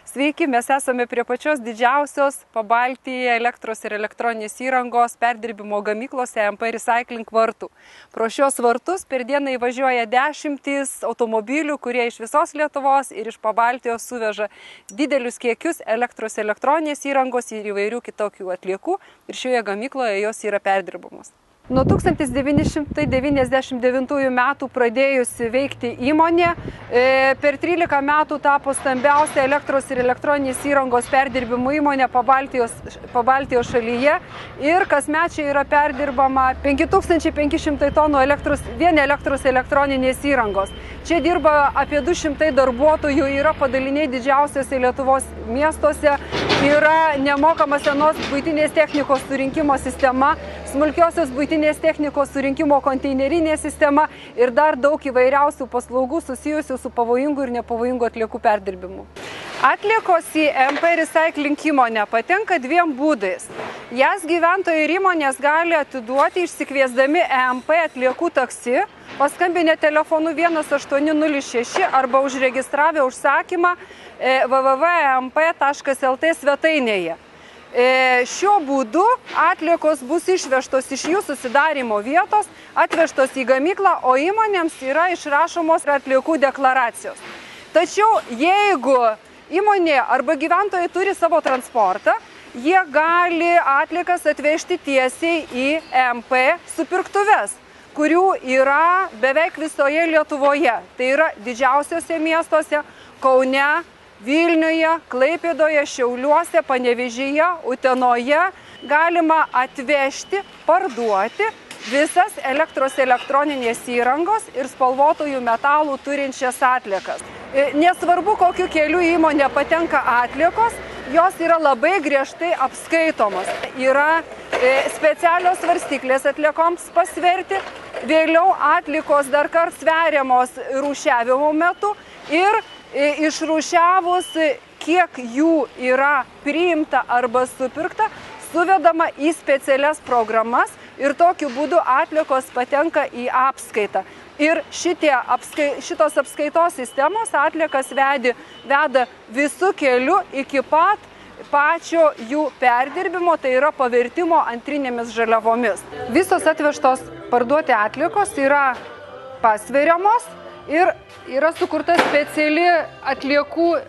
Sveiki, mes esame prie pačios didžiausios Pabaltyje elektros ir elektroninės įrangos perdirbimo gamyklos EMP Recycling vartų. Pro šios vartus per dieną įvažiuoja dešimtys automobilių, kurie iš visos Lietuvos ir iš Pabaltijos suveža didelius kiekius elektros ir elektroninės įrangos ir įvairių kitokių atliekų ir šioje gamykloje jos yra perdirbamos. Nuo 1999 metų pradėjusi veikti įmonė, per 13 metų tapo stambiausia elektros ir elektroninės įrangos perdirbimo įmonė Pabaltijos šalyje ir kasmet čia yra perdirbama 5500 tonų vien elektros elektroninės įrangos. Čia dirba apie 200 darbuotojų, yra padaliniai didžiausiose Lietuvos miestuose, yra nemokama senos buitinės technikos surinkimo sistema, smulkiosios buitinės technikos surinkimo konteinerinė sistema ir dar daug įvairiausių paslaugų susijusių su pavojingų ir nepavojingų atliekų perdirbimu. Atliekos į EMP Recycling įmonę patenka dviem būdais. Jas gyventojai ir įmonės gali atiduoti išsikviesdami EMP atliekų taksi, paskambinę telefonu 1806 arba užregistravę užsakymą www.emp.lt svetainėje. Šiuo būdu atliekos bus išvežtos iš jų susidarymo vietos, atvežtos į gamyklą, o įmonėms yra išrašomos atliekų deklaracijos. Tačiau jeigu įmonė arba gyventojai turi savo transportą, jie gali atliekas atvežti tiesiai į EMP supirktuves, kurių yra beveik visoje Lietuvoje. Tai yra didžiausiose miestuose – Kaune, Vilniuje, Klaipėdoje, Šiauliuose, Panevėžyje, Utenoje galima atvežti, parduoti visas elektros elektroninės įrangos ir spalvotųjų metalų turinčias atliekas. Nesvarbu, kokiu keliu įmonė patenka atliekos, jos yra labai griežtai apskaitomos. Yra specialios svarstyklės atliekoms pasverti, vėliau atliekos dar kart sveriamos rūšiavimo metu ir išrūšiavus, kiek jų yra priimta arba supirkta, suvedama į specialias programas ir tokiu būdu atliekos patenka į apskaitą. Ir šitos apskaitos sistemos atliekas veda visų keliu iki pačio jų perdirbimo, tai yra pavertimo antrinėmis žaliavomis. Visos atvežtos parduoti atliekos yra pasveriamos ir yra sukurta speciali atliekų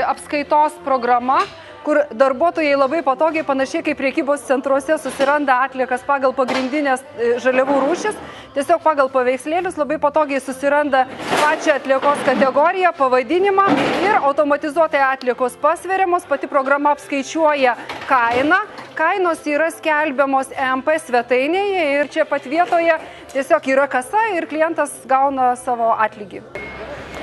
apskaitos programa, kur darbuotojai labai patogiai, panašiai kaip prekybos centruose, susiranda atliekas pagal pagrindinės žaliavų rūšis. Tiesiog pagal paveikslėlius labai patogiai susiranda pačią atliekos kategoriją, pavadinimą ir automatizuotai atliekos pasveriamos, pati programa apskaičiuoja kainą. Kainos yra skelbiamos EMP svetainėje ir čia pat vietoje tiesiog yra kasa ir klientas gauna savo atlygį.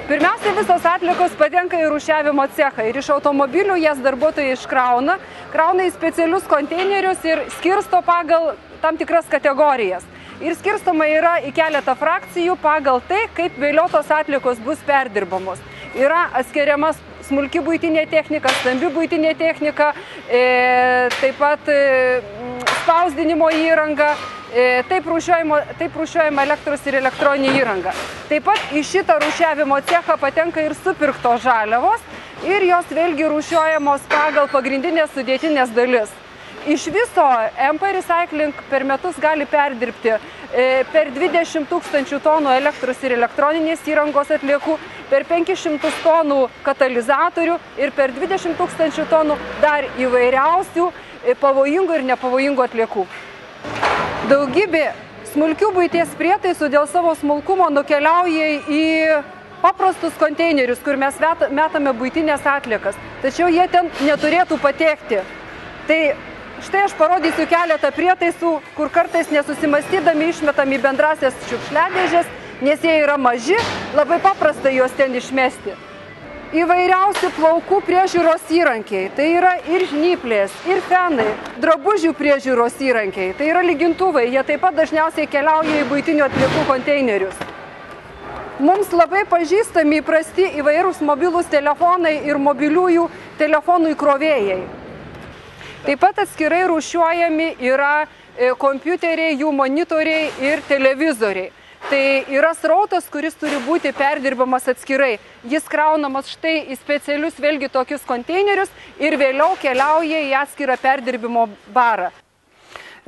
Pirmiausia, visos atliekos patenka į rūšiavimo cechą ir iš automobilių jas darbuotojai iškrauna, krauna į specialius konteinerius ir skirsto pagal tam tikras kategorijas. Ir skirstoma yra į keletą frakcijų pagal tai, kaip vėliau tos atliekos bus perdirbamos. Yra atskiriama smulki buitinė technika, stambi buitinė technika, taip pat spausdinimo įranga, taip rūšiuojama elektros ir elektroninė įranga. Taip pat į šitą rūšiavimo cechą patenka ir supirktos žaliavos ir jos vėlgi rūšiuojamos pagal pagrindinės sudėtinės dalis. Iš viso EMP Recycling per metus gali perdirbti per 20 000 tonų elektros ir elektroninės įrangos atliekų, per 500 tonų katalizatorių ir per 20 000 tonų dar įvairiausių pavojingų ir nepavojingų atliekų. Daugybė smulkių buities prietaisų dėl savo smulkumo nukeliauja į paprastus konteinerius, kur mes metame buitinės atliekas, tačiau jie ten neturėtų patekti. Tai štai aš parodysiu keletą prietaisų, kur kartais nesusimastydami išmetami į bendrasias šiukšliadėžes, nes jie yra maži, labai paprasta juos ten išmesti. Įvairiausi plaukų priežiūros įrankiai, tai yra ir žnyplės, ir fenai, drabužių priežiūros įrankiai, tai yra lygintuvai, jie taip pat dažniausiai keliauja į buitinių atliekų konteinerius. Mums labai pažįstami įprasti įvairūs mobilūs telefonai ir mobiliųjų telefonų įkrovėjai. Taip pat atskirai rūšiuojami yra kompiuteriai, jų monitoriai ir televizoriai. Tai yra srautas, kuris turi būti perdirbamas atskirai. Jis kraunamas štai į specialius vėlgi tokius konteinerius ir vėliau keliauja į atskirą perdirbimo barą.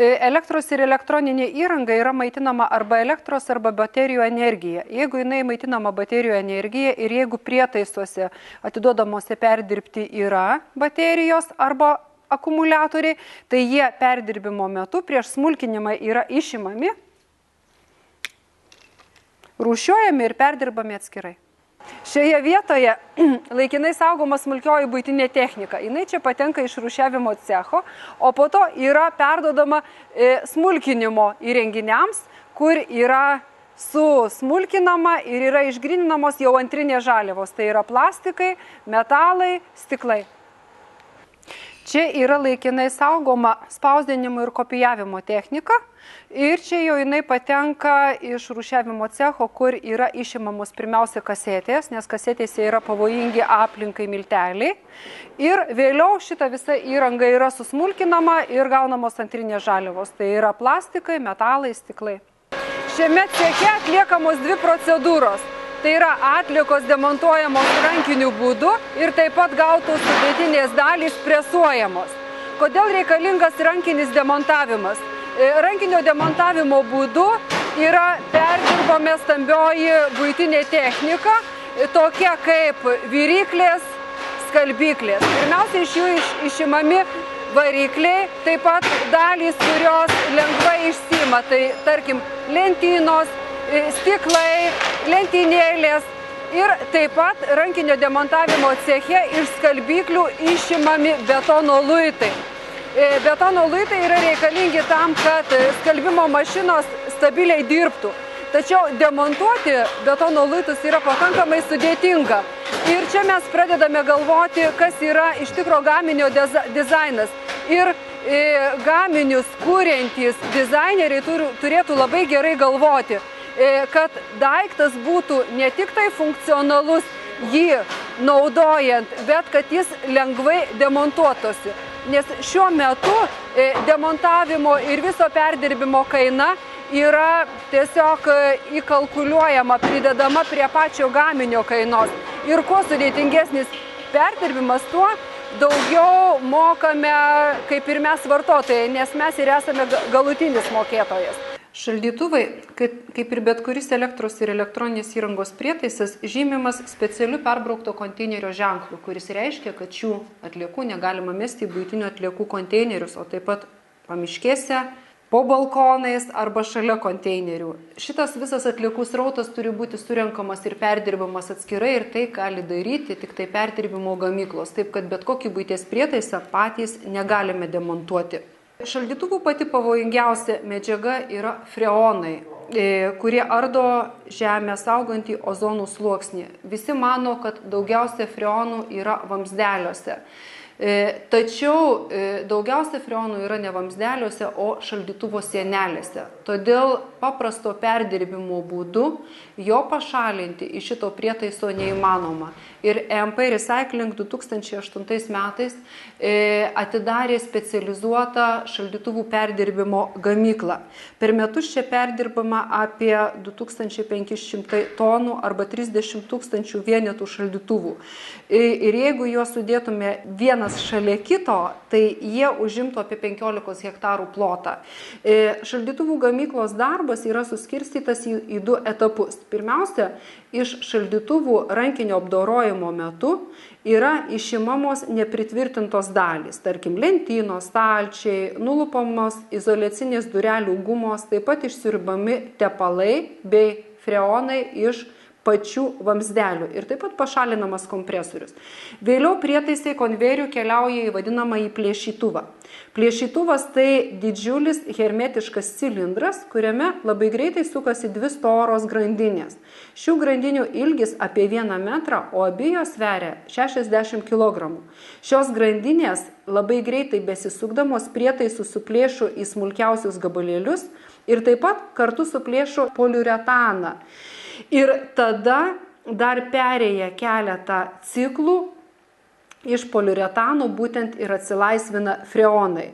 Elektros ir elektroninė įranga yra maitinama arba elektros arba baterijų energija. Jeigu jinai maitinama baterijų energija ir jeigu prietaisuose atiduodamuose perdirbti yra baterijos arba akumuliatoriai, tai jie perdirbimo metu prieš smulkinimą yra išimami, rūšiuojami ir perdirbami atskirai. Šioje vietoje laikinai saugoma smulkioji buitinė technika. Jinai čia patenka iš rūšiavimo cecho, o po to yra perduodama smulkinimo įrenginiams, kur yra susmulkinama ir yra išgryninamos jau antrinės žaliavos. Tai yra plastikai, metalai, stiklai. Čia yra laikinai saugoma spausdinimo ir kopijavimo technika ir čia jau jinai patenka iš rūšiavimo cecho, kur yra išimamos pirmiausia kasetės, nes kasetėse yra pavojingi aplinkai milteliai. Ir vėliau šita visa įranga yra susmulkinama ir gaunamos antrinės žaliavos. Tai yra plastikai, metalai, stiklai. Šiame ceche atliekamos dvi procedūros. Tai yra atliekos demontuojamos rankiniu būdu ir taip pat gautos sudėtinės dalys presuojamos. Kodėl reikalingas rankinis demontavimas? Rankinio demontavimo būdu yra perdirbama stambioji buitinė technika, tokia kaip viryklės, skalbyklės. Pirmiausia, iš jų išimami varikliai, taip pat dalys, kurios lengvai išsiima. Tai tarkim lentynos, stiklai, lentynėlės ir taip pat rankinio demontavimo ceche iš skalbyklių išimami betono luitai. Betono luitai yra reikalingi tam, kad skalbimo mašinos stabiliai dirbtų. Tačiau demontuoti betono luitus yra pakankamai sudėtinga. Ir čia mes pradedame galvoti, kas yra iš tikro gaminio dizainas. Ir gaminius kuriantys dizaineriai turėtų labai gerai galvoti, kad daiktas būtų ne tik tai funkcionalus jį naudojant, bet kad jis lengvai demontuotųsi. Nes šiuo metu demontavimo ir viso perdirbimo kaina yra tiesiog įkalkuliuojama, pridedama prie pačio gaminio kainos. Ir kuo sudėtingesnis perdirbimas, tuo daugiau mokame kaip ir mes vartotojai, nes mes ir esame galutinis mokėtojas. Šaldytuvai, kaip ir bet kuris elektros ir elektroninės įrangos prietaisas, žymimas specialiu perbraukto konteinerio ženklu, kuris reiškia, kad šių atliekų negalima mesti į buitinių atliekų konteinerius, o taip pat pamiškėse, po balkonais arba šalia konteinerių. Šitas visas atliekų srautas turi būti surenkamas ir perdirbamas atskirai ir tai gali daryti tik tai perdirbimo gamyklos, taip kad bet kokį buities prietaisą patys negalime demontuoti. Šaldytuvų pati pavojingiausia medžiaga yra freonai, kurie ardo žemę saugantį ozonų sluoksnį. Visi mano, kad daugiausia freonų yra vamzdeliuose. Tačiau daugiausia freonų yra ne vamzdeliuose, o šaldytuvo sienelėse. Todėl paprasto perdirbimo būdu jo pašalinti iš šito prietaiso neįmanoma. Ir EMP Recycling 2008 metais atidarė specializuotą šaldytuvų perdirbimo gamyklą. Per metus čia perdirbama apie 2500 tonų arba 30 000 vienetų šaldytuvų. Ir jeigu juos sudėtume vienas šalia kito, tai jie užimtų apie 15 hektarų plotą. Šaldytuvų gamyklos darbas yra suskirstytas į du etapus. Pirmiausia, iš šaldytuvų rankinio apdorojimo metu yra išimamos nepritvirtintos dalys, tarkim lentynos, stalčiai, nulupamos izoliacinės durelių gumos, taip pat išsiurbami tepalai bei freonai iš pačių vamzdelių ir taip pat pašalinamas kompresorius. Vėliau prietaisai konvejerių keliauja į vadinamąjį plėšytuvą. Plėšytuvas tai didžiulis hermetiškas cilindras, kuriame labai greitai sukasi dvi storos grandinės. Šių grandinių ilgis apie 1 metrą, o abi jos sveria 60 kg. Šios grandinės labai greitai besisukdamos prietaisų suplėšo į smulkiausius gabalėlius ir taip pat kartu suplėšo poliuretaną. Ir tada dar perėję keletą ciklų iš poliuretano būtent ir atsilaisvina freonai.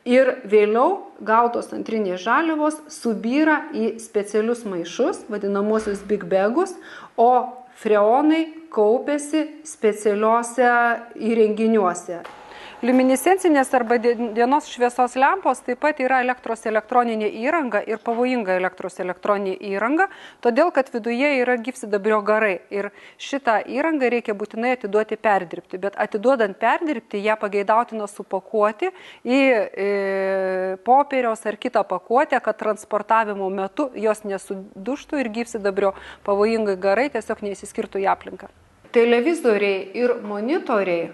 ir vėliau gautos antrinės žaliavos subyra į specialius maišus, vadinamosius big bagus, o freonai kaupiasi specialiuose įrenginiuose. Liuminescencinės arba dienos šviesos lempos taip pat yra elektros elektroninė įranga ir pavojinga elektros elektroninė įranga, todėl kad viduje yra gyvsidabrio garai ir šitą įrangą reikia būtinai atiduoti perdirbti, bet atiduodant perdirbti ją pageidautina supakuoti į popieriaus ar kitą pakuotę, kad transportavimo metu jos nesudužtų ir gyvsidabrio pavojingai garai tiesiog neįsiskirtų į aplinką. Televizoriai ir monitoriai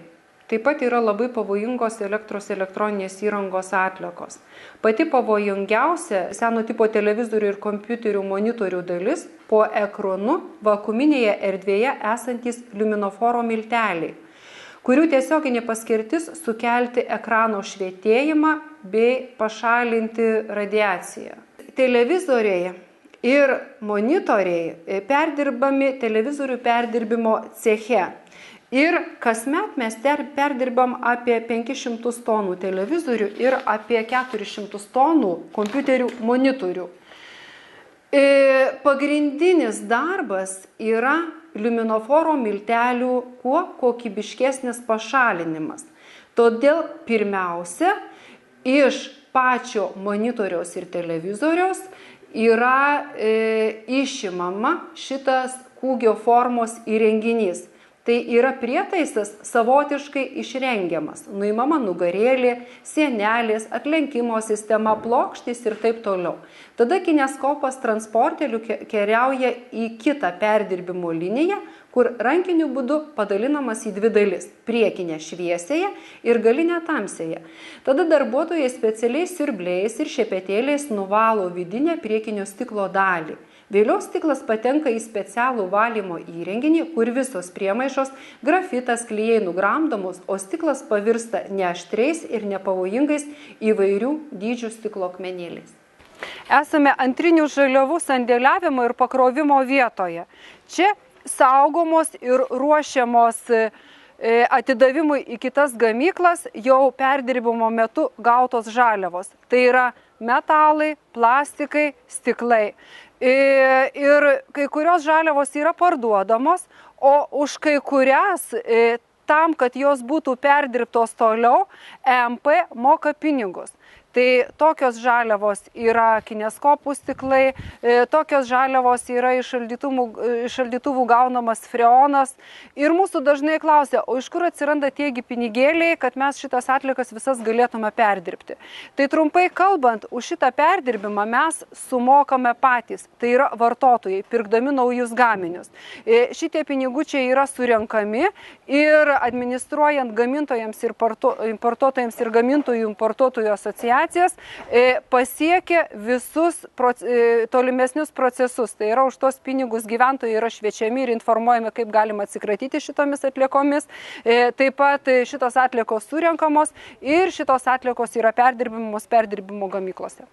taip pat yra labai pavojingos elektros elektroninės įrangos atliekos. Pati pavojingiausia seno tipo televizorių ir kompiuterių monitorių dalis po ekranu vakuuminėje erdvėje esantis liuminoforo milteliai, kurių tiesioginė paskirtis sukelti ekrano švietėjimą bei pašalinti radiaciją. Televizoriai ir monitoriai perdirbami televizorių perdirbimo ceche. Ir kasmet mes perdirbam apie 500 tonų televizorių ir apie 400 tonų kompiuterių monitorių. Pagrindinis darbas yra liuminoforo miltelių kuo kokybiškesnis pašalinimas. Todėl pirmiausia, iš pačio monitoriaus ir televizoriaus yra išimama šitas kūgio formos įrenginys. Tai yra prietaisas savotiškai išrengiamas, nuimama nugarėlė, sienelės, atlenkimo sistema, plokštys ir taip toliau. Tada kineskopas transporteliu keliauja į kitą perdirbimo liniją, kur rankiniu būdu padalinamas į dvi dalis – priekinę šviesėje ir galinę tamsėje. Tada darbuotojai specialiais siurbliais ir šepetėliais nuvalo vidinę priekinio stiklo dalį. Vėliau stiklas patenka į specialų valymo įrenginį, kur visos priemaišos, grafitas, klijai nugramdomos, o stiklas pavirsta neaštriais ir nepavojingais įvairių dydžių stiklo akmenėliais. Esame antrinių žaliavų sandėliavimo ir pakrovimo vietoje. Čia saugomos ir ruošiamos atidavimui į kitas gamyklas jau perdirbimo metu gautos žaliavos. Tai yra metalai, plastikai, stiklai. Ir kai kurios žaliavos yra parduodamos, o už kai kurias, tam, kad jos būtų perdirbtos toliau, EMP moka pinigus. Tai tokios žaliavos yra kineskopų stiklai, tokios žaliavos yra iš šaldytuvų gaunamas freonas. Ir mūsų dažnai klausia, o iš kur atsiranda tiegi pinigėliai, kad mes šitas atliekas visas galėtume perdirbti. Tai trumpai kalbant, už šitą perdirbimą mes sumokame patys, tai yra vartotojai, pirkdami naujus gaminius. Šitie pinigučiai yra surenkami ir administruojant gamintojams ir importuotojams ir gamintojų importuotojų asociacijos pasiekia visus tolimesnius procesus. Tai yra už tos pinigus gyventojai yra šviečiami ir informuojami, kaip galima atsikratyti šitomis atliekomis. Taip pat šitos atliekos surenkamos ir šitos atliekos yra perdirbimos perdirbimo gamyklose.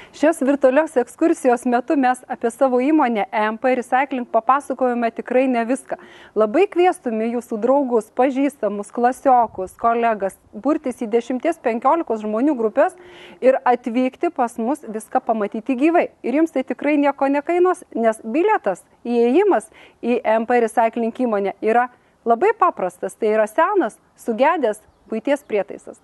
Šios virtualios ekskursijos metu mes apie savo įmonę EMP Recycling papasakojame tikrai ne viską. Labai kviestume jūsų draugus, pažįstamus, klasiokus, kolegas, burtis į 10-15 žmonių grupės ir atvykti pas mus viską pamatyti gyvai. Ir jums tai tikrai nieko nekainuos, nes bilietas, įėjimas į EMP Recycling įmonę yra labai paprastas. Tai yra senas, sugedęs buities prietaisas.